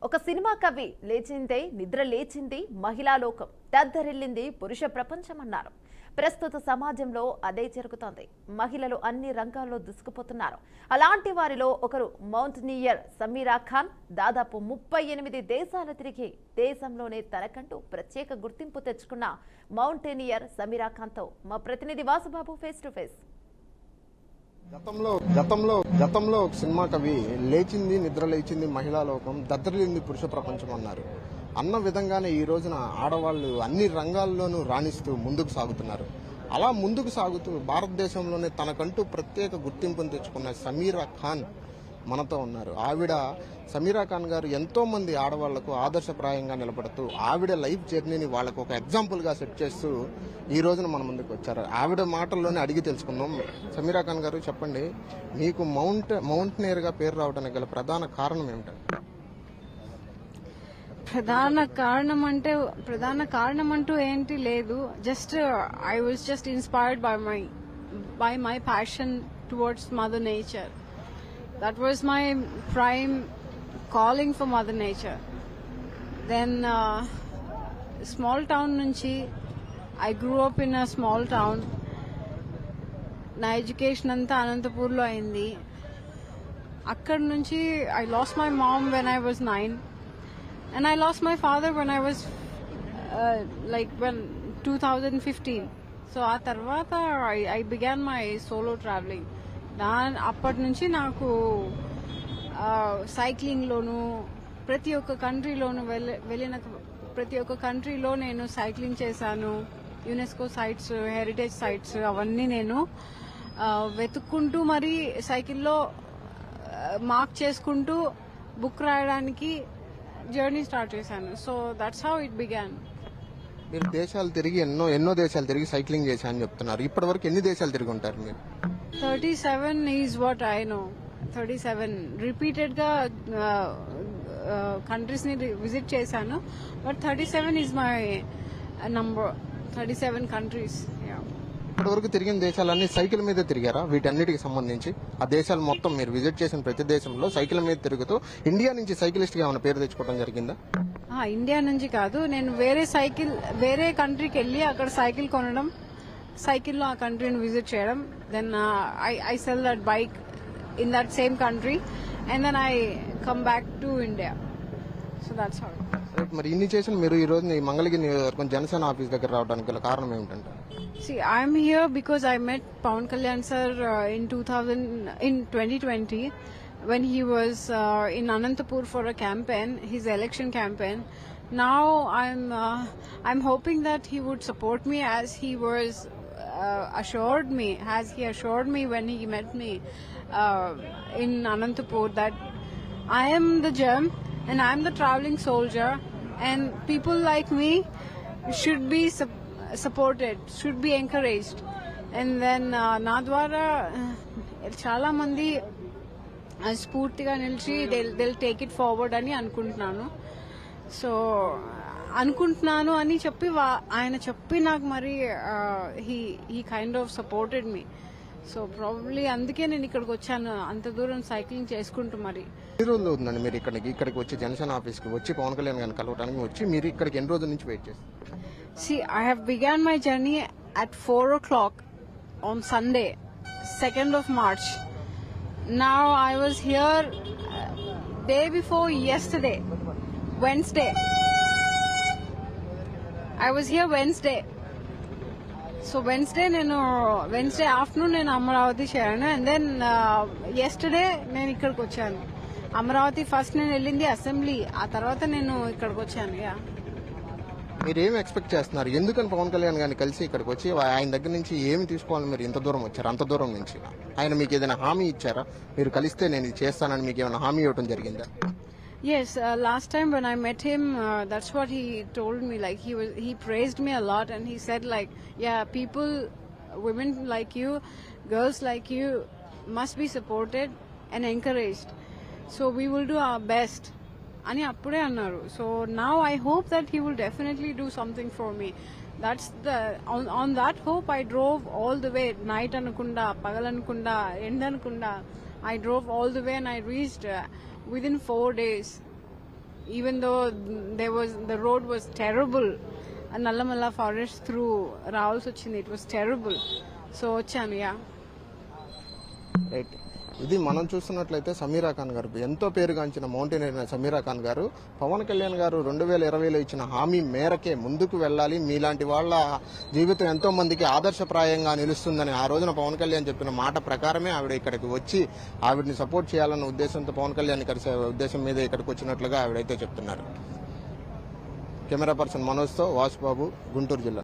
ఒక సినిమా కవి లేచిందే నిద్ర లేచింది మహిళా లోకం, దద్దరిల్లింది పురుష ప్రపంచం అన్నారు. ప్రస్తుత సమాజంలో అదే జరుగుతోంది. మహిళలు అన్ని రంగాల్లో దూసుకుపోతున్నారు. అలాంటి వారిలో ఒకరు మౌంటనీయర్ సమీరా ఖాన్. దాదాపు 38 దేశాలు తిరిగి దేశంలోనే తనకంటూ ప్రత్యేక గుర్తింపు తెచ్చుకున్న మౌంటనీయర్ సమీరా ఖాన్తో మా ప్రతినిధి వాసుబాబు ఫేస్ టు ఫేస్. గతంలో ఒక సినిమా కవి లేచింది నిద్ర లేచింది మహిళా లోకం, దద్దరిల్లింది పురుష ప్రపంచం అన్నారు. అన్న విధంగానే ఈ రోజున ఆడవాళ్లు అన్ని రంగాల్లోనూ రాణిస్తూ ముందుకు సాగుతున్నారు. అలా ముందుకు సాగుతూ భారతదేశంలోనే తనకంటూ ప్రత్యేక గుర్తింపును తెచ్చుకున్న సమీరా ఖాన్ మనతో ఉన్నారు. ఆవిడ సమీరా ఖాన్ గారు ఎంతో మంది ఆడవాళ్లకు ఆదర్శప్రాయంగా నిలబడుతూ ఆవిడ లైఫ్ జర్నీని వాళ్ళకు ఒక ఎగ్జాంపుల్ గా సెట్ చేస్తూ ఈ రోజున మన ముందుకు వచ్చారు. ఆవిడ మాటల్లోనే అడిగి తెలుసుకుందాం. సమీరా ఖాన్ గారు, చెప్పండి, మీకు మౌంటనీర్ గా పేరు రావడానికి గల ప్రధాన కారణం ఏమిటంటే? ప్రధాన కారణం అంటూ ఏంటి లేదు. Just I was just inspired by my passion towards mother nature. That was my prime calling for Mother Nature. Then small town nunchi I grew up in a small town. Na education anta Anantapur lo ayindi. Akkad nunchi I lost my mom when I was 9 and I lost my father when I was when 2015. So aa tarvata I began my solo traveling. అప్పటి నుంచి నాకు సైక్లింగ్లోను ప్రతి ఒక్క కంట్రీలోను వెళ్ళిన ప్రతి ఒక్క కంట్రీలో నేను సైక్లింగ్ చేశాను. యునెస్కో సైట్స్, హెరిటేజ్ సైట్స్ అవన్నీ నేను వెతుక్కుంటూ మరి సైకిల్లో మార్క్ చేసుకుంటూ బుక్ రాయడానికి జర్నీ స్టార్ట్ చేశాను. So that's how it began. మీరు దేశాలు తిరిగి ఎన్నో దేశాలు తిరిగి సైక్లింగ్ చేశానని చెప్తున్నారు. ఇప్పటి వరకు ఎన్ని దేశాలు తిరిగి ఉంటారు మీరు? 37 is what I know. 37 repeated గా కంట్రీస్ ని విజిట్ చేశాను. But 37 is my number. 37 countries. ఇప్పటి వరకు తిరిగిన దేశాలన్నీ సైకిల్ మీద తిరిగారా? వీటన్నిటికి సంబంధించి ఆ దేశాలు మొత్తం మీరు విజిట్ చేసిన ప్రతి దేశంలో సైకిల్ మీద తిరుగుతూ ఇండియా నుంచి సైకిలిస్ట్ గా ఏమైనా పేరు తెచ్చుకోవడం జరిగిందా? ఇండియా నుంచి కాదు, నేను వేరే కంట్రీకి వెళ్ళి అక్కడ సైకిల్ కొనడం, సైకిల్లో ఆ కంట్రీని విజిట్ చేయడం. Then I sell that bike in that same country and then I come back to India. So that's how. మరి ఇన్ని చేసిన మీరు ఈ రోజు మంగళగిరి నియోజకవర్గం జనసేన ఆఫీస్ దగ్గర రావడానికి గల కారణం ఏమిటంటే? See, I'm here because I met Pawan Kalyan sir in 2020 when he was in Anantapur for a campaign, his election campaign. Now I'm hoping that he would support me as he assured me when he met me in Anantapur that I am the gem and I'm the traveling soldier and people like me should be supported, should be encouraged. And then నా ద్వారా చాలా మంది స్ఫూర్తిగా నిలిచి they'll take it forward అని అనుకుంటున్నాను అని చెప్పి ఆయన చెప్పి నాకు మరి he kind of supported me. So probably అందుకే నేను ఇక్కడికి వచ్చాను, అంత దూరం సైక్లింగ్ చేసుకుంటూ. మరి ఎన్ని రోజులు అవుతుందండి మీరు ఇక్కడికి వచ్చి జనసేన ఆఫీస్కి వచ్చి పవన్ కళ్యాణ్ గారిని కలవడానికి వచ్చి మీరు ఇక్కడికి ఎన్ని రోజుల నుంచి వెయిట్ చేస్తారు? See, I have began my journey at 4 o'clock on Sunday, 2nd of March. Now I was here day before yesterday, Wednesday. I was here Wednesday. So Wednesday afternoon నేను అమరావతి చేరాను and then yesterday నేను ఇక్కడికి వచ్చాను. Amaravati first నేను వెళ్ళింది assembly, ఆ తర్వాత నేను ఇక్కడికి వచ్చాను. మీరు ఏమి ఎక్స్పెక్ట్ చేస్తున్నారు? ఎందుకని పవన్ కళ్యాణ్ గారిని కలిసి ఇక్కడికి వచ్చి ఆయన దగ్గర నుంచి ఏమి తీసుకోవాలని మీరు ఇంత దూరం వచ్చారు? అంత దూరం నుంచి ఆయన మీకు ఏదైనా హామీ ఇచ్చారా? మీరు కలిస్తే నేను ఇది చేస్తానని మీకు ఏమైనా హామీ ఇవ్వడం జరిగిందా? Yes, last time when I met him, that's what he told me. Like he praised me a lot and he said like, yeah, women like you, girls like you must be supported and encouraged. So we will do our best. అని అప్పుడే అన్నారు. So now I hope that he will definitely do something for me. That's on that hope I drove all the way, night anukunda, pagal anukunda, end anukunda. I drove all the way and I reached within 4 days. even though the road was terrible. Nallamala forest through Raoul Suchindi, it was terrible. So వచ్చాను, yeah. Right, ఇది మనం చూస్తున్నట్లయితే సమీరా ఖాన్ గారు, ఎంతో పేరుగాంచిన mountaineer Sameera Khan గారు పవన్ కళ్యాణ్ గారు 2020లో ఇచ్చిన హామీ మేరకే ముందుకు వెళ్ళాలి, మీలాంటి వాళ్ళ జీవితం ఎంతో మందికి ఆదర్శప్రాయంగా నిలుస్తుందని ఆ రోజున పవన్ కళ్యాణ్ చెప్పిన మాట ప్రకారమే ఆవిడ ఇక్కడికి వచ్చి ఆవిడని సపోర్ట్ చేయాలన్న ఉద్దేశంతో పవన్ కళ్యాణ్ కలిసే ఉద్దేశం మీద ఇక్కడికి వచ్చినట్లుగా ఆవిడైతే చెప్తున్నారు. కెమెరా పర్సన్ మనోజ్తో వాసుబాబు, గుంటూరు జిల్లా.